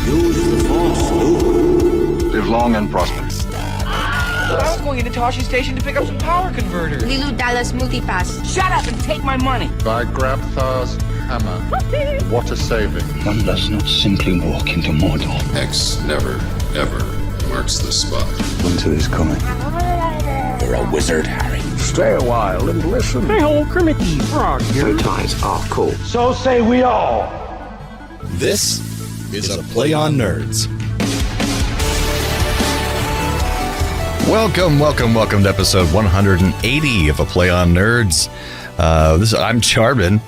Use the Force, Luke. Live long and prosper. I was going into Toshi Station to pick up some power converters. Lilu Dallas Multipass. Shut up and take my money. By Grabthar's hammer, what a saving. One does not simply walk into Mordor. X never, ever marks the spot. Winter is coming. You're a wizard, Harry. Stay a while and listen. Hey, old Kermit the Frog here. Bow ties are cool. So say we all. This is a Play on Nerds. Welcome to episode 180 of A Play on Nerds. I'm Charbin.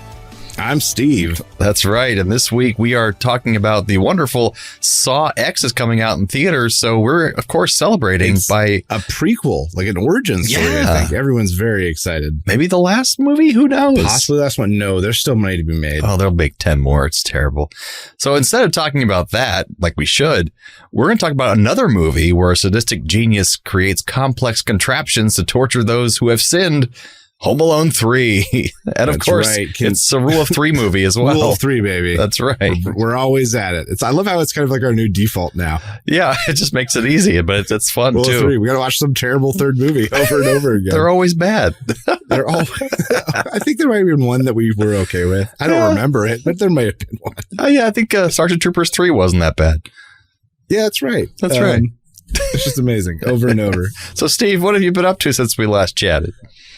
I'm Steve. That's right. And this week we are talking about the wonderful Saw X is coming out in theaters. So we're, of course, celebrating by a prequel, like an origin story. Yeah. I think everyone's very excited. Maybe the last movie. Who knows? Possibly the last one. No, there's still money to be made. Oh, they'll make 10 more. It's terrible. So instead of talking about that, like we should, we're going to talk about another movie where a sadistic genius creates complex contraptions to torture those who have sinned. Home Alone 3. And of course, right. It's a Rule of 3 movie as well. Rule of 3, baby. That's right. We're always at it. I love how it's kind of like our new default now. Yeah, it just makes it easy, but it's fun Rule too. Of 3. We got to watch some terrible third movie over and over again. They're always bad. They're always. I think there might have been one that we were okay with. I don't remember it, but there might have been one. Oh, yeah, I think Sergeant Troopers 3 wasn't that bad. Yeah, that's right. That's right. It's just amazing. Over and over. So, Steve, what have you been up to since we last chatted?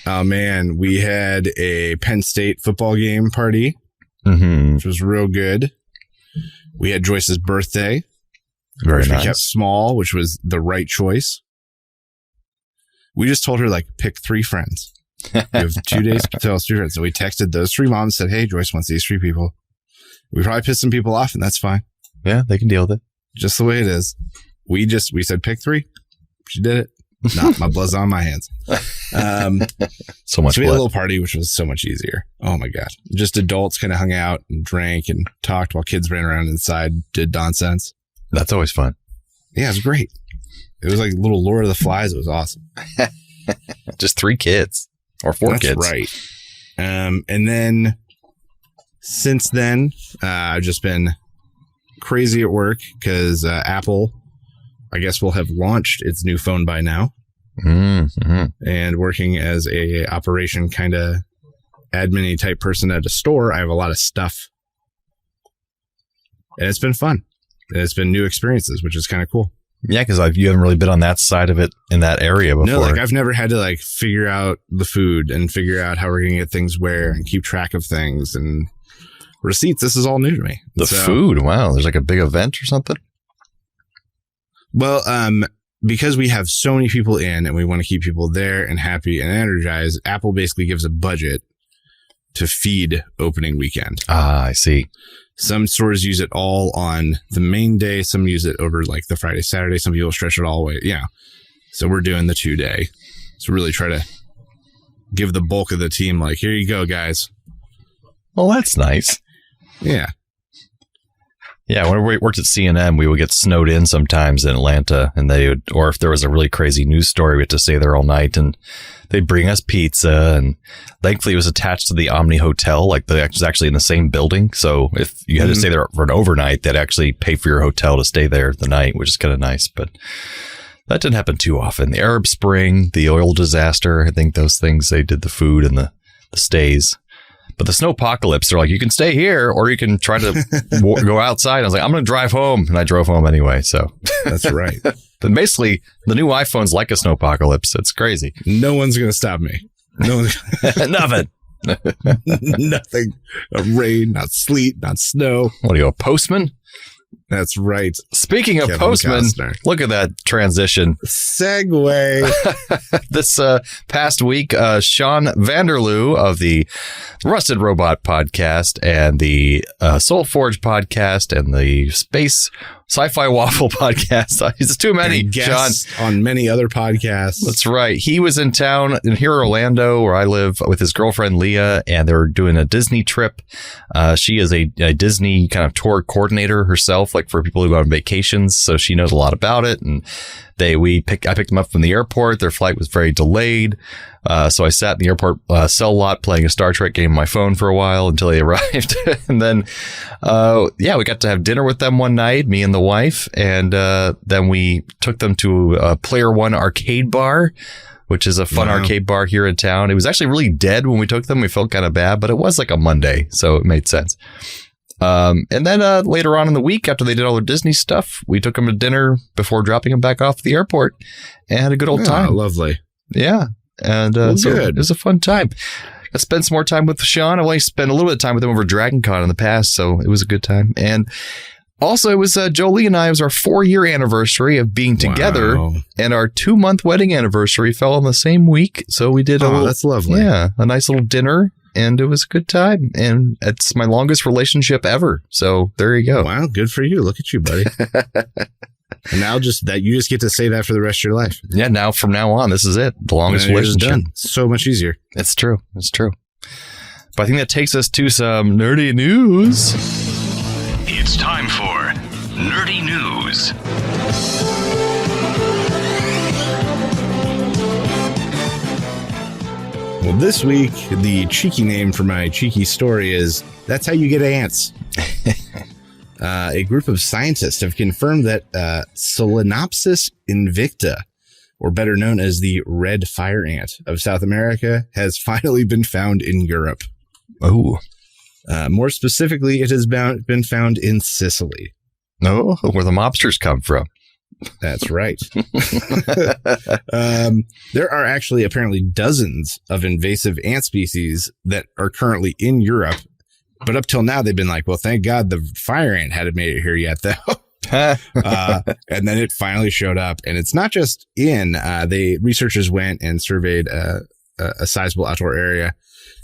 Oh, man, we had a Penn State football game party, which was real good. We had Joyce's birthday, which we kept small, which was the right choice. We just told her, pick 3 friends. You have 2 days to tell us 3 friends. So we texted those 3 moms and said, hey, Joyce wants these 3 people. We probably pissed some people off, and that's fine. Yeah, they can deal with it. Just the way it is. We said, pick 3. She did it. My blood's on my hands. So much so we had blood. a little party, which was so much easier. Oh my God. Just adults kind of hung out and drank and talked while kids ran around inside, did nonsense. That's always fun. Yeah, it was great. It was like little Lord of the Flies. It was awesome. Just 3 kids or 4 kids. That's right. And then since then, I've just been crazy at work because Apple, I guess, will have launched its new phone by now. Mm-hmm. And working as a operation kind of admin-y type person at a store, I have a lot of stuff. And it's been fun. And it's been new experiences, which is kind of cool. Yeah, because you haven't really been on that side of it in that area before. No, I've never had to figure out the food and figure out how we're going to get things where and keep track of things and receipts. This is all new to me. The food, wow. There's a big event or something? Well, because we have so many people in and we want to keep people there and happy and energized, Apple basically gives a budget to feed opening weekend. Ah, I see. Some stores use it all on the main day. Some use it over the Friday, Saturday. Some people stretch it all the way. Yeah. So we're doing the 2-day. So really try to give the bulk of the team here you go, guys. Well, that's nice. Yeah. Yeah, when we worked at CNN, we would get snowed in sometimes in Atlanta, and or if there was a really crazy news story, we had to stay there all night, and they'd bring us pizza, and thankfully it was attached to the Omni Hotel, it was actually in the same building, so if you had to stay there for an overnight, they'd actually pay for your hotel to stay there the night, which is kind of nice, but that didn't happen too often. The Arab Spring, the oil disaster, I think those things, they did the food and the stays. But the snowpocalypse, they're you can stay here or you can try to go outside. I was I'm going to drive home. And I drove home anyway. So that's right. Then basically, the new iPhone's like a snowpocalypse. It's crazy. No one's going to stop me. No one's Nothing. Nothing. Not rain, not sleet, not snow. What are you, a postman? That's right. Speaking of Kevin postman, Costner. Look at that transition. Segue. This past week, Sean Vanderloo of the Rusted Robot podcast and the Soul Forge podcast and the Space Sci-Fi Waffle podcast. It's too many, Sean. On many other podcasts. That's right. He was in town in here, Orlando, where I live, with his girlfriend, Leah, and they're doing a Disney trip. She is a Disney kind of tour coordinator herself, for people who go on vacations. So she knows a lot about it. And I picked them up from the airport. Their flight was very delayed. So I sat in the airport cell lot playing a Star Trek game on my phone for a while until they arrived. And then, we got to have dinner with them one night, me and the wife. And then we took them to a Player One arcade bar, which is a fun arcade bar here in town. It was actually really dead when we took them. We felt kind of bad, but it was like a Monday, so it made sense. And then later on in the week, after they did all their Disney stuff, we took them to dinner before dropping them back off at the airport and had a good old time. Lovely. Yeah. And so it was a fun time. I spent some more time with Sean. I only spent a little bit of time with him over Dragon Con in the past, so it was a good time. And also, it was Jolie and I, it was our 4-year anniversary of being together, and our 2-month wedding anniversary fell on the same week. So we did that's lovely. Yeah, a nice little dinner, and it was a good time. And it's my longest relationship ever. So there you go. Wow, good for you. Look at you, buddy. And now you just get to say that for the rest of your life. Yeah, from now on, this is it. The longest relationship. Done. So much easier. It's true. It's true. But I think that takes us to some nerdy news. It's time for Nerdy News. Well, this week, the cheeky name for my cheeky story is That's How You Get Ants. A group of scientists have confirmed that Solenopsis invicta, or better known as the red fire ant of South America, has finally been found in Europe. Oh. More specifically, it has been found in Sicily. Oh, where the mobsters come from. That's right. There are actually apparently dozens of invasive ant species that are currently in Europe. But up till now, they've been like, well, thank God the fire ant hadn't made it here yet, though. And then it finally showed up. And it's not just researchers went and surveyed a sizable outdoor area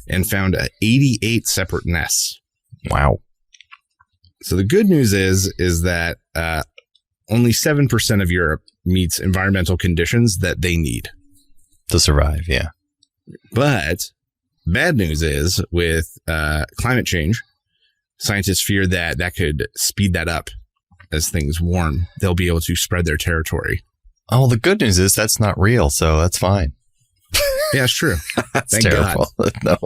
and found 88 separate nests. Wow. So the good news is that only 7% of Europe meets environmental conditions that they need to survive. Yeah. But bad news is with climate change, scientists fear that could speed that up as things warm. They'll be able to spread their territory. Oh, the good news is that's not real. So that's fine. Yeah, it's true. That's terrible. No.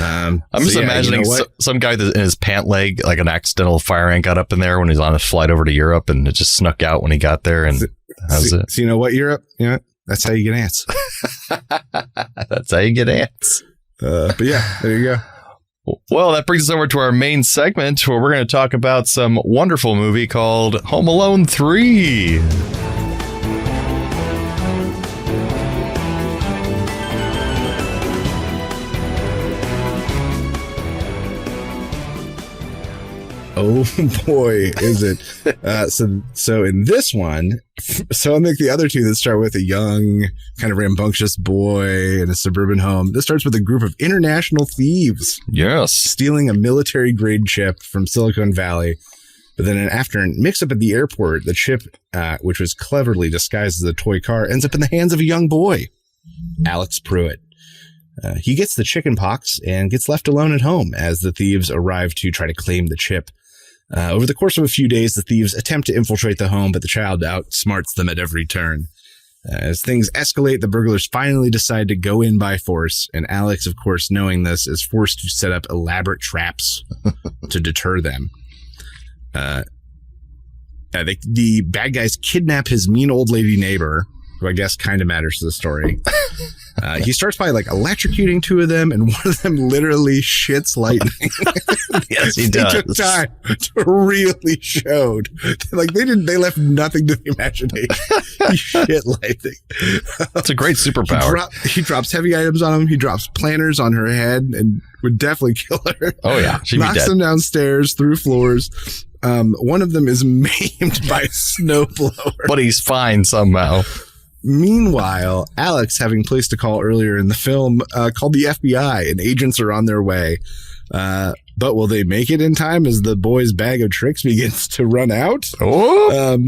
I'm just imagining some guy in his pant leg, like an accidental fire ant got up in there when he's on a flight over to Europe, and it just snuck out when he got there. And how's it? So you know what, Europe? Yeah, that's how you get ants. That's how you get ants. But yeah, there you go. Well, that brings us over to our main segment where we're going to talk about some wonderful movie called Home Alone 3. Oh boy, is it. So in this one, so unlike the other two that start with a young, kind of rambunctious boy in a suburban home, this starts with a group of international thieves. Yes. Stealing a military-grade chip from Silicon Valley. But then after a mix-up at the airport, the chip, which was cleverly disguised as a toy car, ends up in the hands of a young boy, Alex Pruitt. He gets the chicken pox and gets left alone at home as the thieves arrive to try to claim the chip. Over the course of a few days, the thieves attempt to infiltrate the home, but the child outsmarts them at every turn. As things escalate, the burglars finally decide to go in by force, and Alex, of course, knowing this, is forced to set up elaborate traps to deter them. The bad guys kidnap his mean old lady neighbor, who I guess kind of matters to the story. He starts by electrocuting two of them, and one of them literally shits lightning. Yes, he does. He took time to really showed. They left nothing to the imagination. He shit lightning. That's a great superpower. He drops heavy items on him. He drops planters on her head and would definitely kill her. Oh yeah, she'd be dead. Knocks them downstairs, through floors. One of them is maimed by a snowblower. But he's fine somehow. Meanwhile, Alex, having placed a call earlier in the film, called the FBI, and agents are on their way. But will they make it in time as the boy's bag of tricks begins to run out? Oh!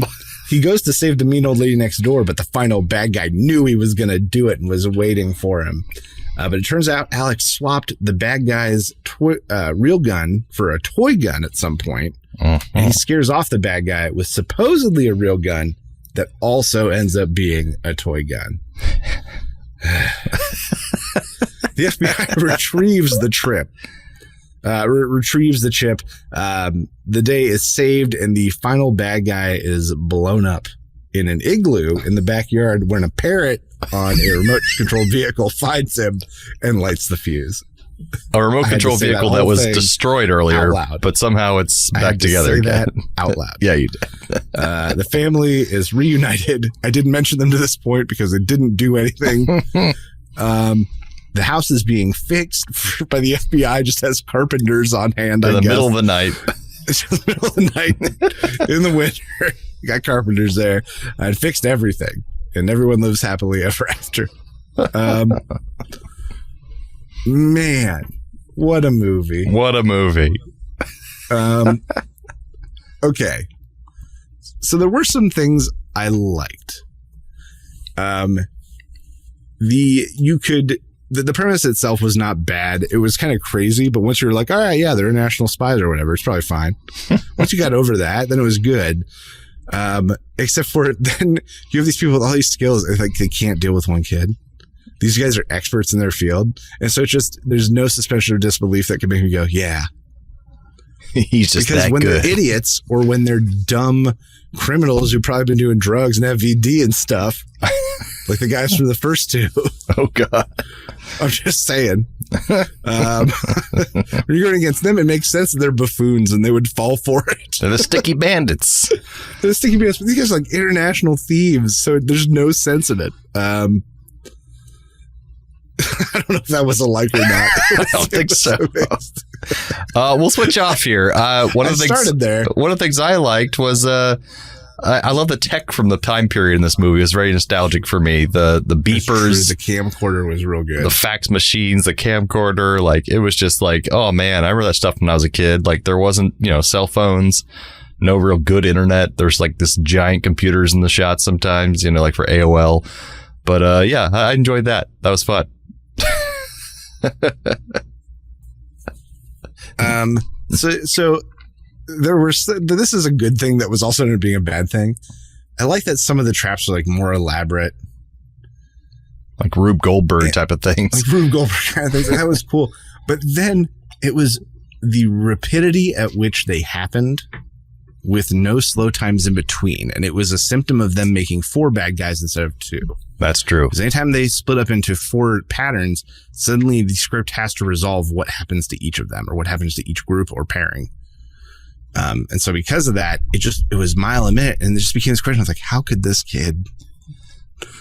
He goes to save the mean old lady next door, but the final bad guy knew he was going to do it and was waiting for him. But it turns out Alex swapped the bad guy's real gun for a toy gun at some point. And he scares off the bad guy with supposedly a real gun that also ends up being a toy gun. The FBI retrieves the trip. Retrieves the chip. The day is saved, and the final bad guy is blown up in an igloo in the backyard when a parrot on a remote controlled vehicle finds him and lights the fuse. A remote control vehicle that was destroyed earlier, but somehow it's back together again. That out loud. Yeah, you did. The family is reunited. I didn't mention them to this point because they didn't do anything. The house is being fixed by the FBI, just has carpenters on hand. In the middle of the night. It's just the middle of the night in the winter. You got carpenters there. I fixed everything, and everyone lives happily ever after. Man, what a movie. What a movie. Okay. So there were some things I liked. The premise itself was not bad. It was kind of crazy, but once you're like, all right, yeah, they're international spies or whatever, it's probably fine. Once you got over that, then it was good. Except for then you have these people with all these skills, and like they can't deal with one kid. These guys are experts in their field. And so it's just, there's no suspension of disbelief that can make me go, yeah. He's just because that when good. They're idiots or when they're dumb criminals who've probably been doing drugs and have VD and stuff, like the guys from the first two. Oh, God. I'm just saying. When you're going against them, it makes sense that they're buffoons and they would fall for it. They're the sticky bandits. They're the sticky bandits. But these guys are like international thieves, so there's no sense in it. I don't know if that was a like or not. I don't think so. We'll switch off here. One of the things I liked was I love the tech from the time period in this movie. It was very nostalgic for me. The beepers, the camcorder was real good. The fax machines, the camcorder, like it was just like, oh man, I remember that stuff when I was a kid. Like there wasn't, cell phones, no real good internet. There's like this giant computers in the shot sometimes, like for AOL. But yeah, I enjoyed that. That was fun. So there were, this is a good thing that was also ended up being a bad thing. I like that some of the traps are like more elaborate, like Rube Goldberg type of things. Like Rube Goldberg kind of things. That was cool. But then it was the rapidity at which they happened with no slow times in between. And it was a symptom of them making 4 bad guys instead of 2. That's true. Because anytime they split up into 4 patterns, suddenly the script has to resolve what happens to each of them or what happens to each group or pairing. And so because of that, it was mile a minute, and it just became this question. I was like, how could this kid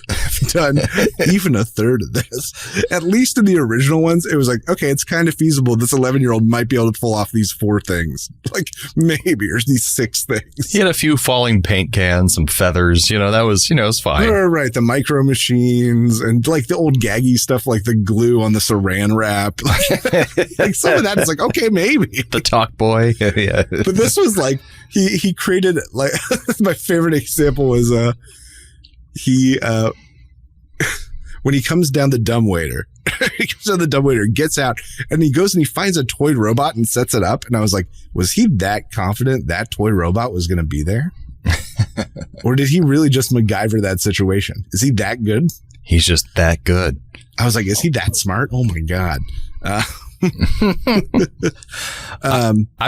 have done even a third of this? At least in the original ones, it was like, okay, it's kind of feasible. This 11-year-old might be able to pull off these 4 things. Like maybe, or these 6 things. He had a few falling paint cans, some feathers, that was, it was fine. Right. The micro machines and like the old gaggy stuff, like the glue on the saran wrap. Like some of that is like, okay, maybe. The talk boy. Yeah. But this was like, he created like, my favorite example was, when he comes down the dumbwaiter, gets out, and he goes and he finds a toy robot and sets it up. And I was like, was he that confident that toy robot was going to be there? Or did he really just MacGyver that situation? Is he that good? He's just that good. I was like, is he that smart? Oh my God. I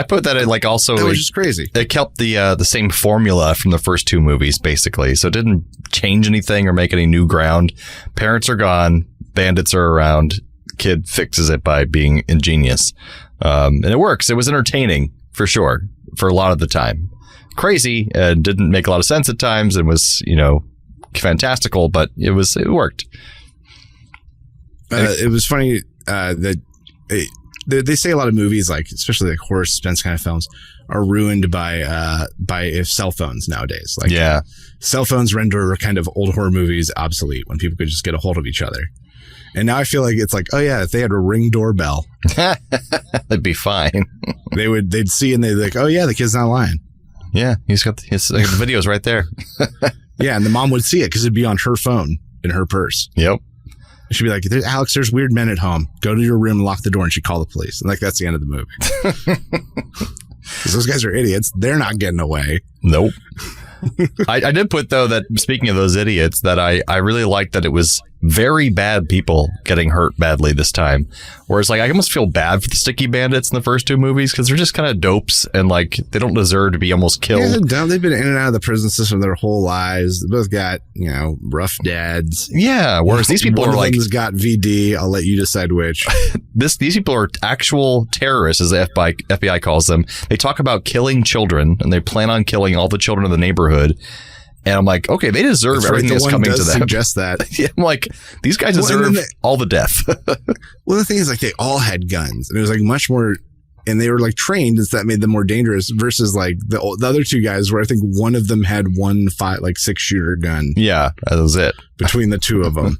put that in like also that was just crazy. It kept the same formula from the first 2 movies basically, so it didn't change anything or make any new ground. Parents are gone, bandits are around, kid fixes it by being ingenious, and it works. It was entertaining for sure for a lot of the time. Crazy and didn't make a lot of sense at times and was fantastical, but it worked. It was funny that they say a lot of movies, like especially like horror suspense kind of films, are ruined by cell phones nowadays. Like, yeah, cell phones render kind of old horror movies obsolete when people could just get a hold of each other. And now I feel like it's like, oh yeah, if they had a Ring doorbell, that'd be fine. they'd see and they'd be like, oh yeah, the kid's not lying. Yeah, he's got the videos right there. Yeah, and the mom would see it because it'd be on her phone in her purse. Yep. She'd be like, Alex, there's weird men at home. Go to your room and lock the door, and she'd call the police. And like, that's the end of the movie. Because those guys are idiots. They're not getting away. Nope. I did put, though, that speaking of those idiots, that I really liked that it was very bad people getting hurt badly this time. Whereas, like, I almost feel bad for the sticky bandits in the first two movies because they're just kind of dopes and, like, they don't deserve to be almost killed. Yeah, they're dumb. They've been in and out of the prison system their whole lives. They both got, rough dads. Yeah, whereas these people One are of like... them's got VD. I'll let you decide which. These people are actual terrorists, as the FBI calls them. They talk about killing children, and they plan on killing all the children in the neighborhood. And I'm like, okay, they deserve everything that's coming to them. Suggest that. Yeah, I'm like, these guys deserve all the death. Well, the thing is, like, they all had guns, and it was like much more, and they were like trained, as that made them more dangerous. Versus like the other two guys, where I think one of them had 6-shooter gun. Yeah, that was it between the two of them,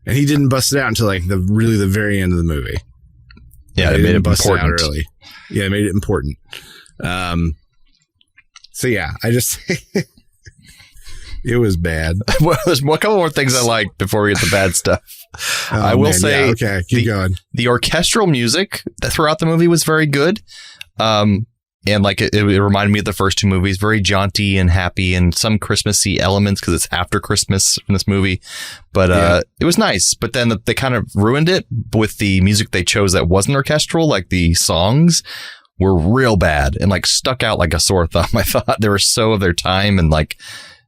and he didn't bust it out until like the very end of the movie. Yeah, it made it important. Early. Yeah, it made it important. So yeah, I just. It was bad. Well, there's a couple more things I like before we get the bad stuff. I will say, yeah, okay, keep going. The orchestral music throughout the movie was very good. And like it reminded me of the first two movies, very jaunty and happy and some Christmassy elements because it's after Christmas in this movie. But it was nice. But then they kind of ruined it with the music they chose that wasn't orchestral, like the songs were real bad and like stuck out like a sore thumb. I thought they were so of their time and like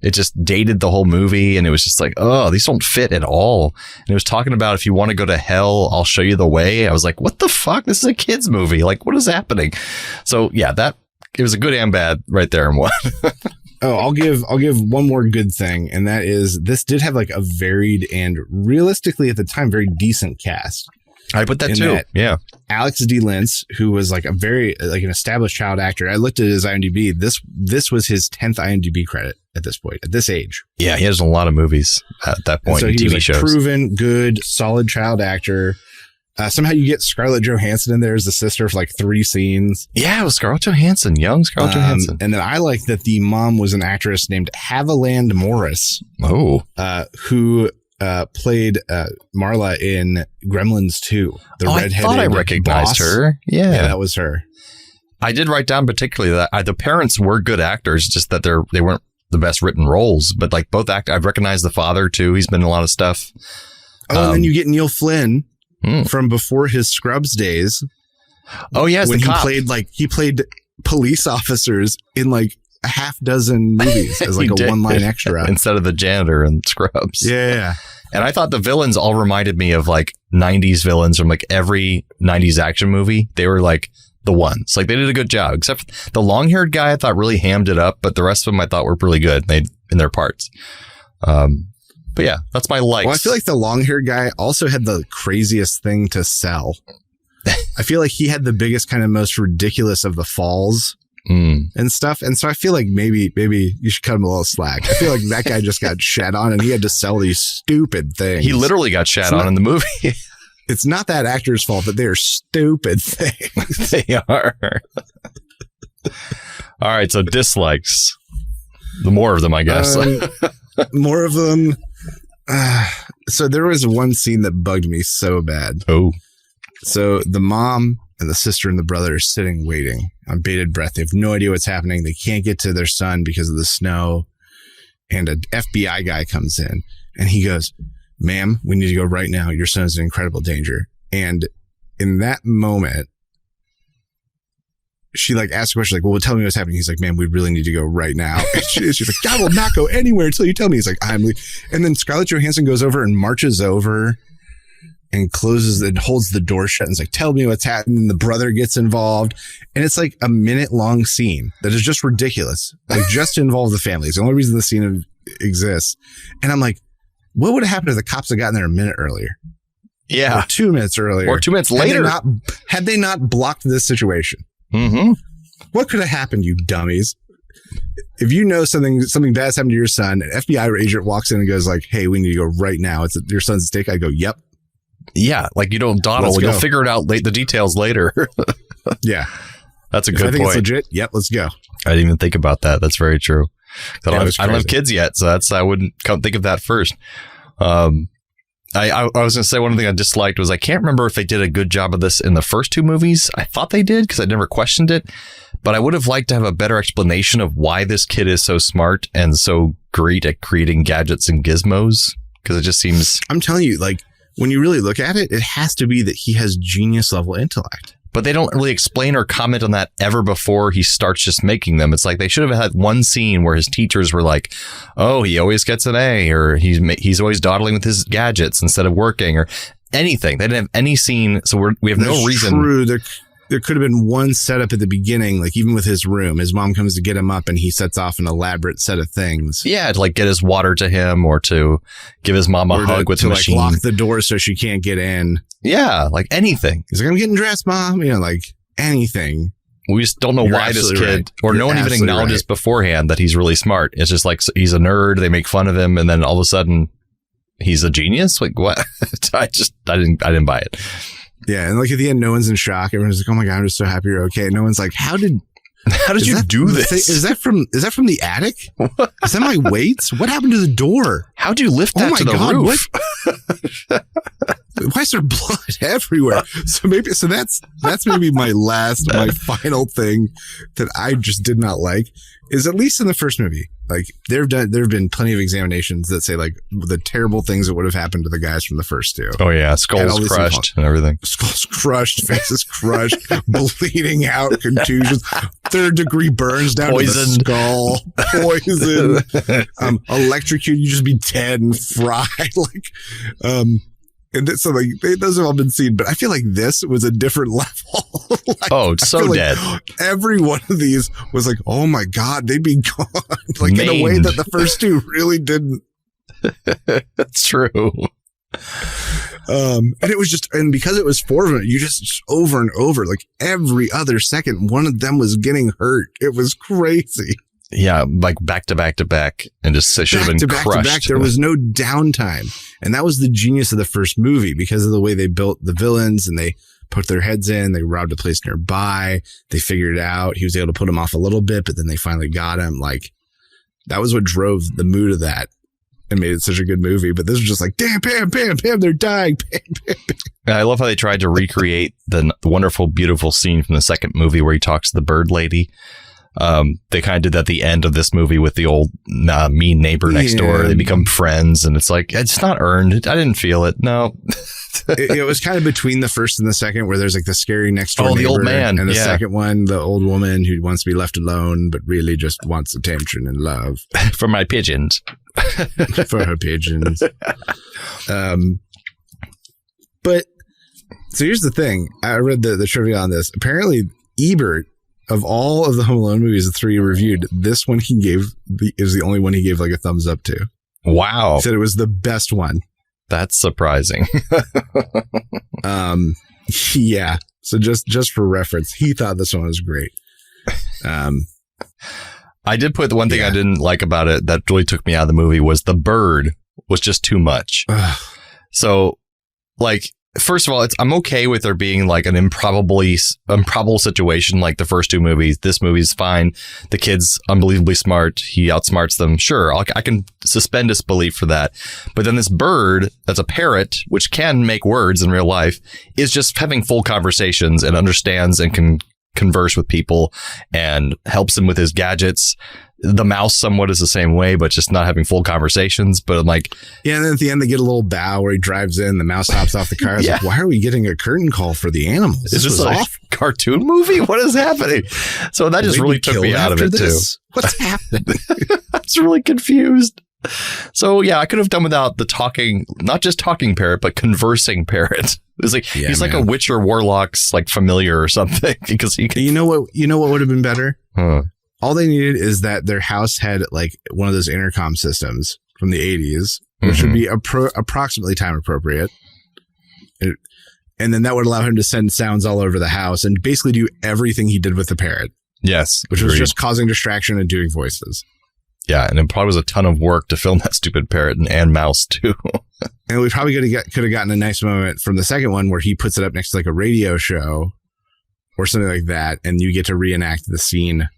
it just dated the whole movie. And it was just like, oh, these don't fit at all. And it was talking about if you want to go to hell, I'll show you the way. I was like, what the fuck? This is a kid's movie. Like, what is happening? So yeah, it was a good and bad right there in one. Oh, I'll give one more good thing. And that is this did have like a varied and realistically at the time, very decent cast. I put that too. Yeah. Alex D. Lentz, who was like an established child actor. I looked at his IMDb. This was his 10th IMDb credit at this point, at this age. Yeah. He has a lot of movies at that point. And so he TV was shows. Proven, good, solid child actor. Somehow you get Scarlett Johansson in there as the sister for like 3 scenes. Yeah, it was Scarlett Johansson, young Scarlett Johansson. And then I like that the mom was an actress named Haviland Morris. Oh. Who played Marla in Gremlins 2. The redheaded I thought I recognized her. Yeah, that was her. I did write down particularly that the parents were good actors, just that they weren't the best written roles. But like both I've recognized the father too. He's been in a lot of stuff. Oh, and then you get Neil Flynn from before his Scrubs days. Oh yes, when he played police officers in like a half dozen movies as like a one-line extra instead of the janitor in Scrubs. Yeah. And I thought the villains all reminded me of like 90s villains from like every 90s action movie. They were like the ones. Like they did a good job, except the long-haired guy I thought really hammed it up, but the rest of them I thought were really good in their parts. But yeah, that's my likes. Well, I feel like the long-haired guy also had the craziest thing to sell. I feel like he had the biggest kind of most ridiculous of the falls. And stuff. And so I feel like maybe you should cut him a little slack. I feel like that guy just got shat on and he had to sell these stupid things. He literally got shat on in the movie. It's not that actor's fault, but they're stupid things. They are. All right. So dislikes. The more of them, I guess. More of them. So there was one scene that bugged me so bad. Oh. So the mom and the sister and the brother are sitting waiting on bated breath. They have no idea what's happening. They can't get to their son because of the snow. And an FBI guy comes in and he goes, "Ma'am, we need to go right now. Your son is in incredible danger." And in that moment, she like asked a question like, "Well, tell me what's happening." He's like, "Ma'am, we really need to go right now." And she's like, "I will not go anywhere until you tell me." He's like, "I'm leaving." And then Scarlett Johansson goes over and marches over and closes and holds the door shut and is like, "Tell me what's happening." And the brother gets involved. And it's like a minute-long scene that is just ridiculous. Like just to involve the family. It's the only reason the scene exists. And I'm like, what would have happened if the cops had gotten there a minute earlier? Yeah. Or 2 minutes earlier. Or 2 minutes later. Had they not blocked this situation? Mm-hmm. What could have happened, you dummies? If you know something bad's happened to your son, an FBI agent walks in and goes like, "Hey, we need to go right now. Your son's at stake." I go, "Yep." Yeah, like you don't dawdle. You'll figure it out the details later. Yeah. That's a good I think point. it's legit. Yep, let's go. I didn't even think about that. That's very true. I don't have kids yet, so I wouldn't think of that first. I was going to say one thing I disliked was I can't remember if they did a good job of this in the first 2 movies. I thought they did because I never questioned it, but I would have liked to have a better explanation of why this kid is so smart and so great at creating gadgets and gizmos. Because it just seems... I'm telling you, like, when you really look at it, it has to be that he has genius level intellect. But they don't really explain or comment on that ever before he starts just making them. It's like they should have had one scene where his teachers were like, oh, he always gets an A, or he's always dawdling with his gadgets instead of working, or anything. They didn't have any scene, so we have no reason. True. There could have been one setup at the beginning, like even with his room. His mom comes to get him up and he sets off an elaborate set of things. Yeah, to like get his water to him or to give his mom a hug with the machine. Like lock the door so she can't get in. Yeah, like anything. He's like, I'm getting dressed, Mom. You know, like anything. We just don't know why this kid, right. or no one even acknowledges beforehand that he's really smart. It's just like he's a nerd. They make fun of him, and then all of a sudden he's a genius. Like what? I didn't buy it. Yeah, and like at the end, no one's in shock. Everyone's like, "Oh my god, I'm just so happy you're okay." No one's like, "How did you do this? Is that from the attic? Is that my weights? What happened to the door? How'd you lift that to the roof? Why is there blood everywhere?" So that's maybe my final thing that I just did not like is, at least in the first movie, like there have been plenty of examinations that say like the terrible things that would have happened to the guys from the first two. Oh yeah, skulls crushed and everything. Skulls crushed, faces crushed, bleeding out, contusions, 3rd-degree burns down Poison. to the skull, poison, electrocuted. You just be dead and fried, and so like those have all been seen, but I feel like this was a different level. It's so dead. Every one of these was like, oh my god, they'd be gone, like in a way that the first two really didn't. That's true. And it was just, and because it was 4 of them, you just over and over, like every other second, one of them was getting hurt. It was crazy. Yeah, like back to back to back, and just should have been crushed. There was no downtime, and that was the genius of the first movie because of the way they built the villains, and they put their heads in. They robbed a place nearby. They figured it out. He was able to put him off a little bit, but then they finally got him. Like that was what drove the mood of that and made it such a good movie. But this was just like, damn, bam, bam, bam, they're dying. Bam, bam, bam. And I love how they tried to recreate the wonderful, beautiful scene from the second movie where he talks to the bird lady. They kind of did that at the end of this movie with the old mean neighbor next door. They become friends, and it's like, it's not earned. I didn't feel it. No. it was kind of between the first and the second, where there's like the scary next door neighbor, the old man, and the second one, the old woman who wants to be left alone but really just wants attention and love for my pigeons. For her pigeons. But so here's the thing. I read the trivia on this. Apparently Ebert, of all of the Home Alone movies, the 3 reviewed, this one is the only one he gave like a thumbs up to. Wow. He said it was the best one. That's surprising. Yeah. So just for reference, he thought this one was great. I did put the one thing I didn't like about it that really took me out of the movie was the bird was just too much. So like, first of all, I'm okay with there being like an improbable situation like the first 2 movies. This movie's fine. The kid's unbelievably smart. He outsmarts them. Sure, I can suspend disbelief for that. But then this bird, that's a parrot, which can make words in real life, is just having full conversations and understands and can converse with people and helps him with his gadgets. The mouse somewhat is the same way, but just not having full conversations. But I'm like, yeah, and then at the end they get a little bow where he drives in, the mouse hops off the car. I was like, why are we getting a curtain call for the animals? Is this like a cartoon movie? What is happening? So that just really took me out of it too. What's happening? I was really confused. So yeah, I could have done without the talking, not just talking parrot, but conversing parrot. It was like he's like a Witcher warlock's like familiar or something because he could, you know what would have been better? All they needed is that their house had like one of those intercom systems from the 80s, which would be approximately time appropriate. And then that would allow him to send sounds all over the house and basically do everything he did with the parrot. Yes. Which was just causing distraction and doing voices. Yeah, and it probably was a ton of work to film that stupid parrot and mouse too. And we probably could have gotten a nice moment from the second one where he puts it up next to like a radio show or something like that, and you get to reenact the scene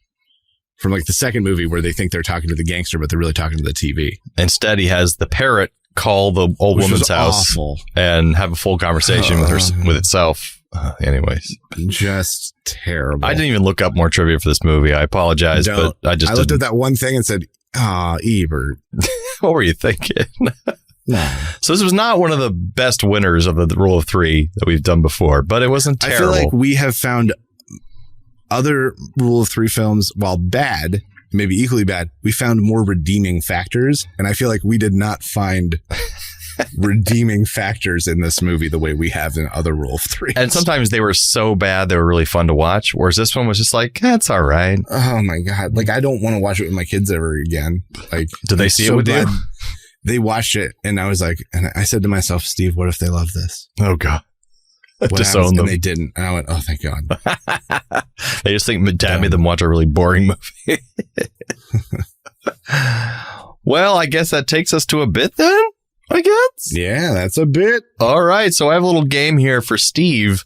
from like the second movie where they think they're talking to the gangster, but they're really talking to the TV. Instead, he has the parrot call the old woman's house and have a full conversation with itself. Anyways, just terrible. I didn't even look up more trivia for this movie. I apologize, but I looked at that one thing and said, Ebert. What were you thinking? No. So this was not one of the best winners of the rule of three that we've done before, but it wasn't terrible. I feel like we have found other rule of three films, while bad, maybe equally bad, we found more redeeming factors. And I feel like we did not find redeeming factors in this movie the way we have in other rule of three. And sometimes they were so bad, they were really fun to watch. Whereas this one was just like, that's all right. Oh my God. Like, I don't want to watch it with my kids ever again. Like, did they see it with you? They watched it, and I was like, and I said to myself, Steve, what if they love this? Oh God. Disown them. And they didn't. And I went, oh, thank God. They just think Dad made them watch a really boring movie. Well, I guess that takes us to a bit then, I guess. Yeah, that's a bit. All right. So I have a little game here for Steve.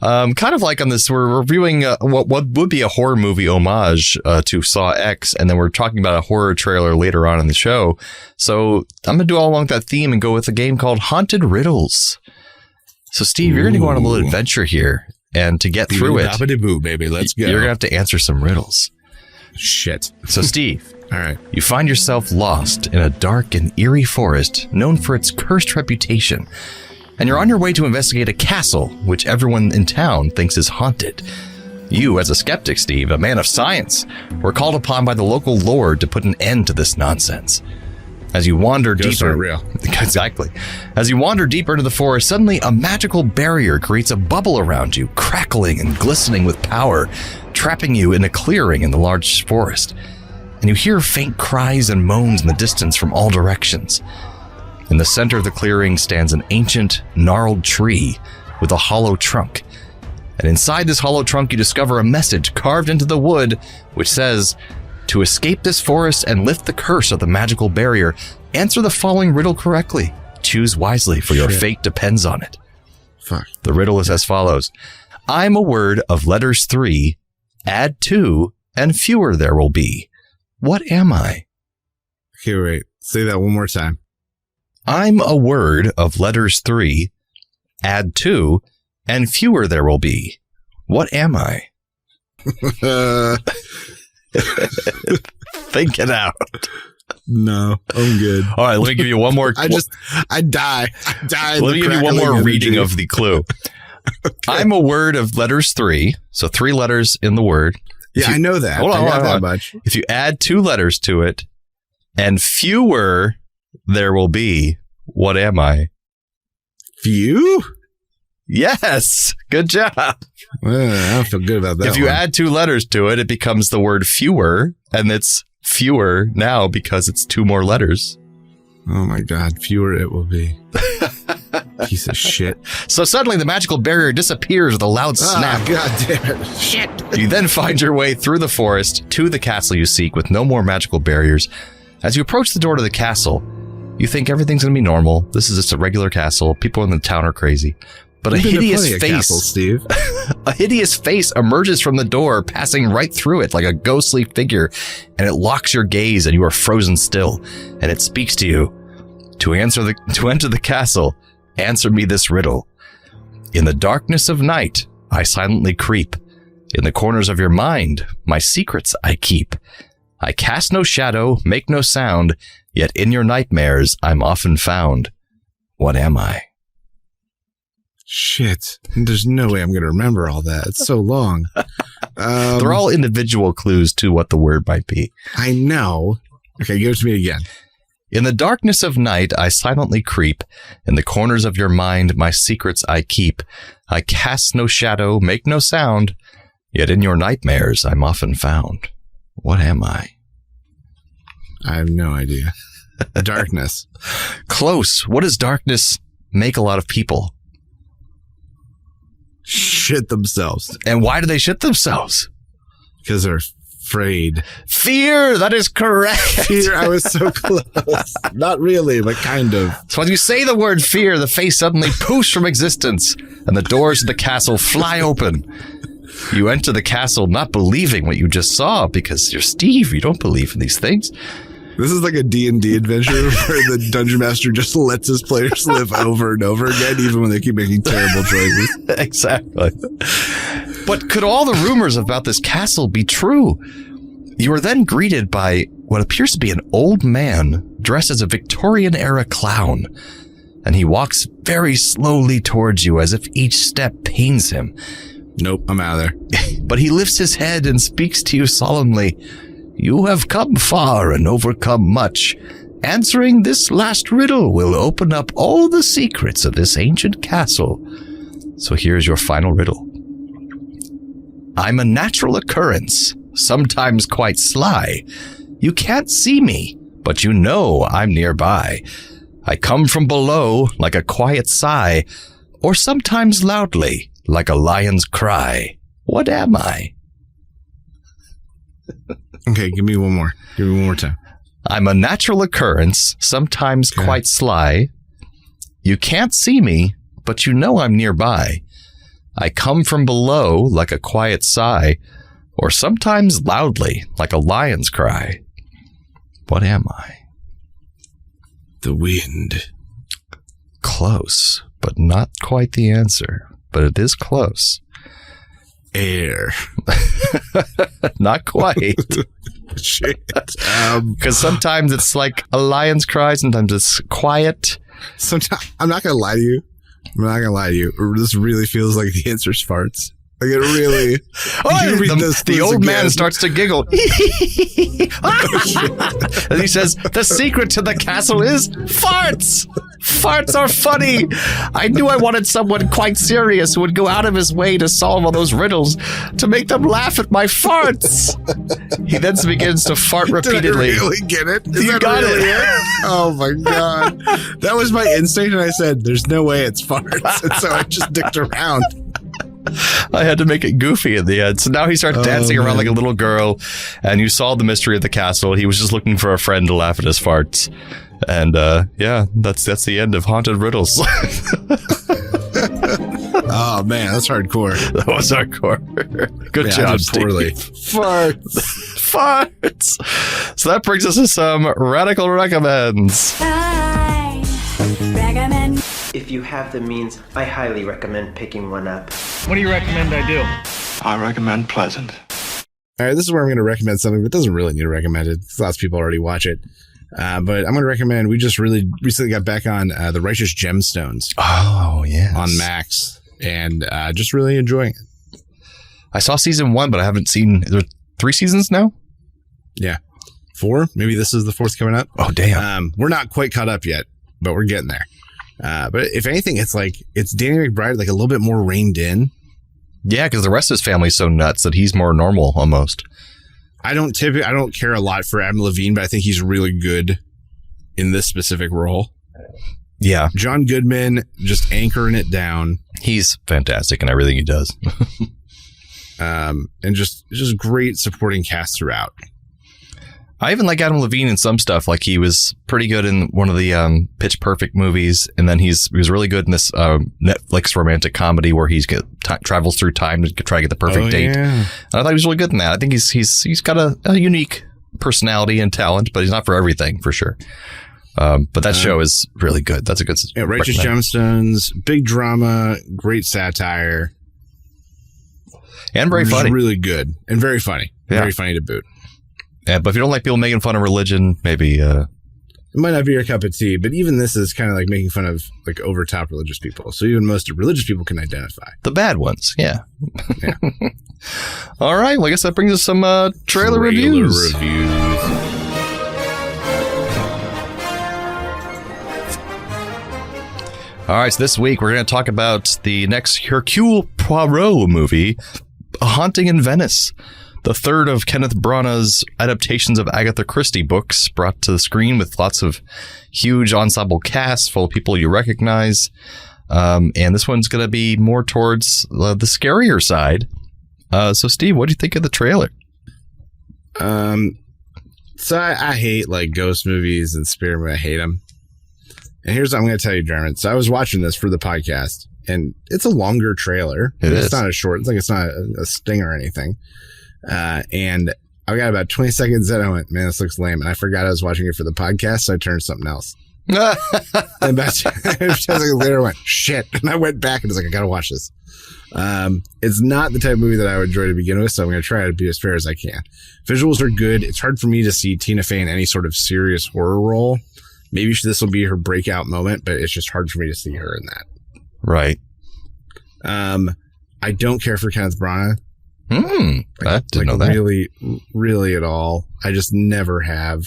Kind of like on this, we're reviewing what would be a horror movie homage to Saw X. And then we're talking about a horror trailer later on in the show. So I'm going to do all along that theme and go with a game called Haunted Riddles. So Steve, you're going to go on a little adventure here. And to get through it, baby, let's go. You're going to have to answer some riddles. Shit. So Steve. All right. You find yourself lost in a dark and eerie forest known for its cursed reputation, and you're on your way to investigate a castle which everyone in town thinks is haunted. You, as a skeptic, Steve, a man of science, were called upon by the local lord to put an end to this nonsense. As you wander deeper, real. Exactly. As you wander deeper into the forest, suddenly a magical barrier creates a bubble around you, crackling and glistening with power, trapping you in a clearing in the large forest. And you hear faint cries and moans in the distance from all directions. In the center of the clearing stands an ancient, gnarled tree with a hollow trunk. And inside this hollow trunk, you discover a message carved into the wood, which says, to escape this forest and lift the curse of the magical barrier, answer the following riddle correctly. Choose wisely, for your fate depends on it. Fuck. The riddle is as follows. I'm a word of letters 3, add 2, and fewer there will be. What am I? Okay, wait. Say that one more time. I'm a word of letters 3, add 2, and fewer there will be. What am I? Think it out. No, I'm good. All right, let me give you one more. I die. Let me give you one more reading of the clue. Okay. I'm a word of letters 3, so 3 letters in the word. Yeah, I know that. Hold on, that much. If you add 2 letters to it, and fewer there will be, what am I? Few? Yes. Good job. I don't feel good about that. If you add 2 letters to it, it becomes the word fewer, and it's fewer now because it's 2 more letters. Oh my God, fewer it will be. Piece of shit. So suddenly the magical barrier disappears with a loud snap. Oh, God damn it. Shit. You then find your way through the forest to the castle you seek with no more magical barriers. As you approach the door to the castle, you think everything's going to be normal. This is just a regular castle. People in the town are crazy. But a hideous face, castles, Steve. A hideous face emerges from the door, passing right through it like a ghostly figure, and it locks your gaze and you are frozen still. And it speaks to you. To enter the castle, answer me this riddle. In the darkness of night, I silently creep. In the corners of your mind, my secrets I keep. I cast no shadow, make no sound, yet in your nightmares I'm often found. What am I? Shit. There's no way I'm going to remember all that. It's so long. They're all individual clues to what the word might be. I know. Okay, give it to me again. In the darkness of night, I silently creep. In the corners of your mind, my secrets I keep. I cast no shadow, make no sound, yet in your nightmares I'm often found. What am I? I have no idea. Darkness. Close. What does darkness make a lot of people? Shit themselves. And why do they shit themselves? Because they're afraid. Fear. That is correct. Fear. I was so close. Not really, but kind of. So when you say the word fear, the face suddenly poofs from existence and the doors of the castle fly open. You enter the castle not believing what you just saw because you're Steve. You don't believe in these things. This is like a D&D adventure where the Dungeon Master just lets his players live over and over again, even when they keep making terrible choices. Exactly. But could all the rumors about this castle be true? You are then greeted by what appears to be an old man dressed as a Victorian-era clown, and he walks very slowly towards you as if each step pains him. Nope, I'm out of there. But he lifts his head and speaks to you solemnly. You have come far and overcome much. Answering this last riddle will open up all the secrets of this ancient castle. So here's your final riddle. I'm a natural occurrence, sometimes quite sly. You can't see me, but you know I'm nearby. I come from below like a quiet sigh, or sometimes loudly like a lion's cry. What am I? Okay, give me one more. Give me one more time. I'm a natural occurrence, sometimes quite sly. You can't see me, but you know I'm nearby. I come from below like a quiet sigh, or sometimes loudly like a lion's cry. What am I? The wind. Close, but not quite the answer. But it is close. Air. Not quite. Shit. Because sometimes it's like a lion's cry, sometimes it's quiet. Sometimes, I'm not going to lie to you. This really feels like the answer's farts. Like it really. The old man starts to giggle. And he says, the secret to the castle is farts. Farts are funny. I knew I wanted someone quite serious who would go out of his way to solve all those riddles, to make them laugh at my farts. He then begins to fart repeatedly. Did I really get it? You got it. Oh my God. That was my instinct, and I said, there's no way it's farts. And so I just dicked around. I had to make it goofy in the end. So now he starts dancing around like a little girl, and you solve the mystery of the castle. He was just looking for a friend to laugh at his farts. And yeah, that's the end of Haunted Riddles. Oh man, that's hardcore. That was hardcore. Good job, Steve. Poorly. Farts. So that brings us to some radical recommends. Recommend. If you have the means, I highly recommend picking one up. What do you recommend I do? I recommend Pleasant. All right, this is where I'm going to recommend something that doesn't really need to recommend it, because lots of people already watch it. But I'm going to recommend, we just really recently got back on The Righteous Gemstones. Oh, yeah. On Max. And just really enjoying it. I saw season 1, but I haven't seen, is there 3 seasons now? Yeah. 4? Maybe this is the 4th coming up. Oh, damn. We're not quite caught up yet, but we're getting there. But if anything, it's Danny McBride, like a little bit more reined in. Yeah, because the rest of his family's so nuts that he's more normal almost. I don't care a lot for Adam Levine, but I think he's really good in this specific role. Yeah. John Goodman just anchoring it down. He's fantastic in everything he does. And just great supporting cast throughout. I even like Adam Levine in some stuff. Like he was pretty good in one of the Pitch Perfect movies, and then he was really good in this Netflix romantic comedy where he travels through time to try to get the perfect date. Yeah. And I thought he was really good in that. I think he's got a unique personality and talent, but he's not for everything for sure. But that show is really good. That's a good. Yeah, Righteous Gemstones, big drama, great satire, and very funny. Really good and very funny. Yeah. Very funny to boot. Yeah, but if you don't like people making fun of religion, maybe it might not be your cup of tea. But even this is kind of like making fun of like over top religious people. So even most religious people can identify the bad ones. Yeah. Yeah. All right. Well, I guess that brings us some trailer reviews. All right. So this week we're going to talk about the next Hercule Poirot movie, A Haunting in Venice. The third of Kenneth Branagh's adaptations of Agatha Christie books brought to the screen with lots of huge ensemble casts full of people you recognize. And this one's going to be more towards the scarier side. So, Steve, what do you think of the trailer? So I hate like ghost movies and spirit movies. I hate them. And here's what I'm going to tell you, Jeremy. So I was watching this for the podcast, and it's a longer trailer. It's not a short. It's not a sting or anything. And I got about 20 seconds in. I went, man, this looks lame. And I forgot I was watching it for the podcast, so I turned to something else. And about 10 seconds later, I went, shit. And I went back and was like, I got to watch this. It's not the type of movie that I would enjoy to begin with, so I'm going to try to be as fair as I can. Visuals are good. It's hard for me to see Tina Fey in any sort of serious horror role. Maybe this will be her breakout moment, but it's just hard for me to see her in that. Right. I don't care for Kenneth Branagh. I didn't know that. Really, really at all. I just never have.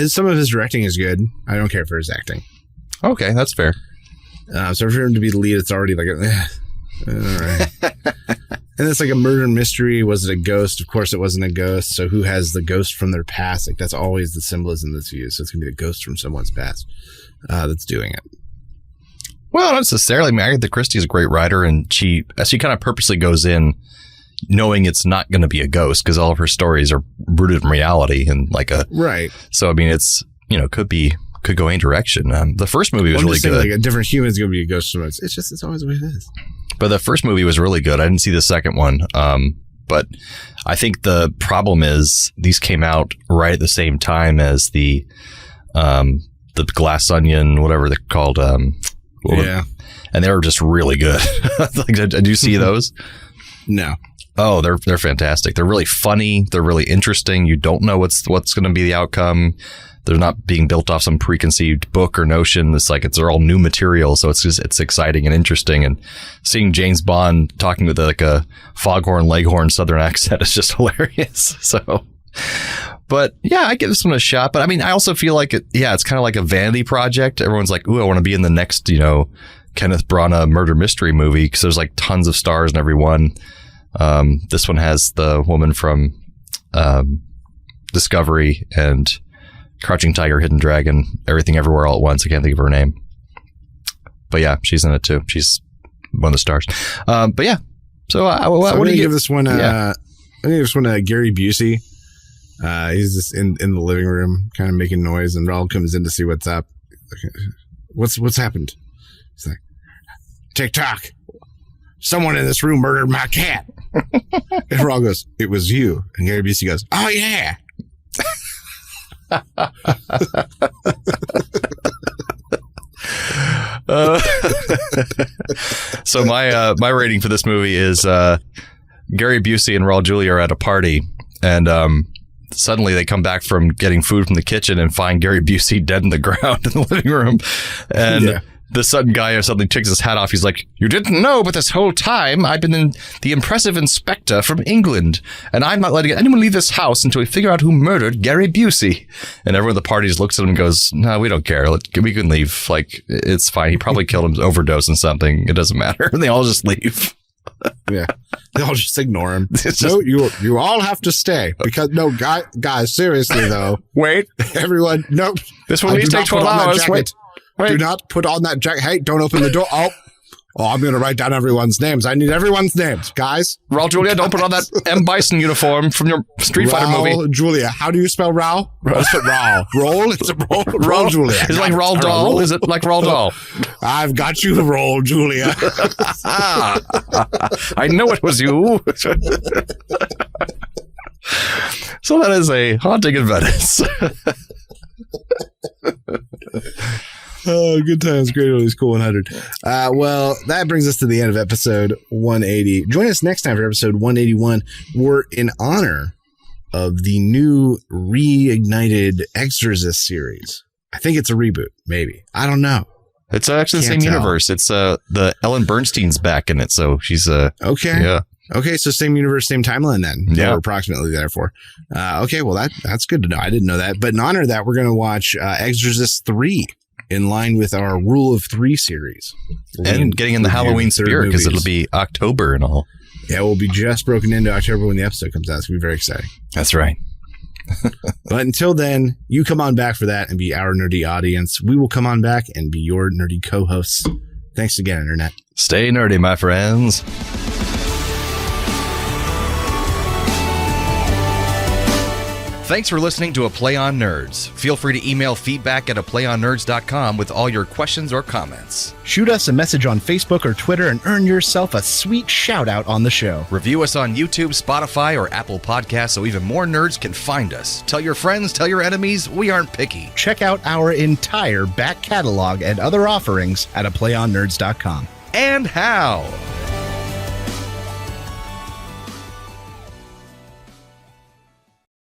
Some of his directing is good. I don't care for his acting. Okay, that's fair. So for him to be the lead, it's already like all right. And it's like a murder mystery. Was it a ghost? Of course it wasn't a ghost. So who has the ghost from their past? Like that's always the symbolism that's used. So it's gonna be the ghost from someone's past that's doing it. Well, not necessarily. I mean, Agatha Christie is a great writer, and she kind of purposely goes in knowing it's not going to be a ghost because all of her stories are rooted in reality and like a right. So I mean, it's could go any direction. The first movie was really good. Like a different human is going to be a ghost. It's always the way it is. But the first movie was really good. I didn't see the second one. But I think the problem is these came out right at the same time as the Glass Onion, whatever they're called. Yeah. And they were just really good. Like, did you see those? No. Oh, they're fantastic. They're really funny. They're really interesting. You don't know what's going to be the outcome. They're not being built off some preconceived book or notion. It's like they're all new material, so it's exciting and interesting. And seeing James Bond talking with like a foghorn leghorn Southern accent is just hilarious. So, but yeah, I give this one a shot. But I mean, I also feel like it's kind of like a vanity project. Everyone's like, "Ooh, I want to be in the next Kenneth Branagh murder mystery movie," because there's like tons of stars in every one. This one has the woman from Discovery and Crouching Tiger, Hidden Dragon, Everything Everywhere All at Once. I can't think of her name. But yeah, she's in it too. She's one of the stars. But yeah. So what do you give this one? I'm going to give this one to Gary Busey. He's just in the living room kind of making noise, and Raul comes in to see what's up. What's happened? He's like, TikTok. Someone in this room murdered my cat. And Raul goes, "It was you." And Gary Busey goes, "Oh yeah." So my rating for this movie is Gary Busey and Raul Julia are at a party, and suddenly they come back from getting food from the kitchen and find Gary Busey dead in the ground in the living room, and the sudden guy suddenly takes his hat off. He's like, "You didn't know, but this whole time I've been the impressive inspector from England, and I'm not letting anyone leave this house until we figure out who murdered Gary Busey." And everyone at the party just looks at him and goes, "No, we don't care. We can leave. Like, it's fine. He probably killed him, overdosing something. It doesn't matter." And they all just leave. Yeah, they all just ignore him. No, you all have to stay because guys, seriously though. Wait, everyone, no. This will at least take 12 hours. Wait. Do not put on that jacket. Hey, don't open the door. Oh, I'm going to write down everyone's names. I need everyone's names, guys. Raul Julia, don't put on that M. Bison uniform from your Street Fighter movie. Raul Julia. How do you spell Raul? Let's put Raul. Roll? It's a Raul. Raul Julia. Is it like Raul Dahl? Is it like Raul Dahl? I've got you, Raul Julia. I know it was you. So that is a haunting in Venice. Oh, good times, great oldies, cool 100. Well, that brings us to the end of episode 180. Join us next time for episode 181. We're in honor of the new reignited Exorcist series. I think it's a reboot, maybe. I don't know. It's actually the same universe. It's the Ellen Bernstein's back in it, so she's okay. Yeah. Okay, so same universe, same timeline then. Yeah. Or approximately, therefore. Okay, well, that's good to know. I didn't know that. But in honor of that, we're going to watch Exorcist 3 in line with our Rule of 3 series. And getting in the Halloween spirit because it'll be October and all. Yeah, we'll be just broken into October when the episode comes out. It's going to be very exciting. That's right. But until then, you come on back for that and be our nerdy audience. We will come on back and be your nerdy co-hosts. Thanks again, Internet. Stay nerdy, my friends. Thanks for listening to A Play on Nerds. Feel free to email feedback at aplayonnerds.com with all your questions or comments. Shoot us a message on Facebook or Twitter and earn yourself a sweet shout out on the show. Review us on YouTube, Spotify, or Apple Podcasts so even more nerds can find us. Tell your friends, tell your enemies, we aren't picky. Check out our entire back catalog and other offerings at aplayonnerds.com. And how?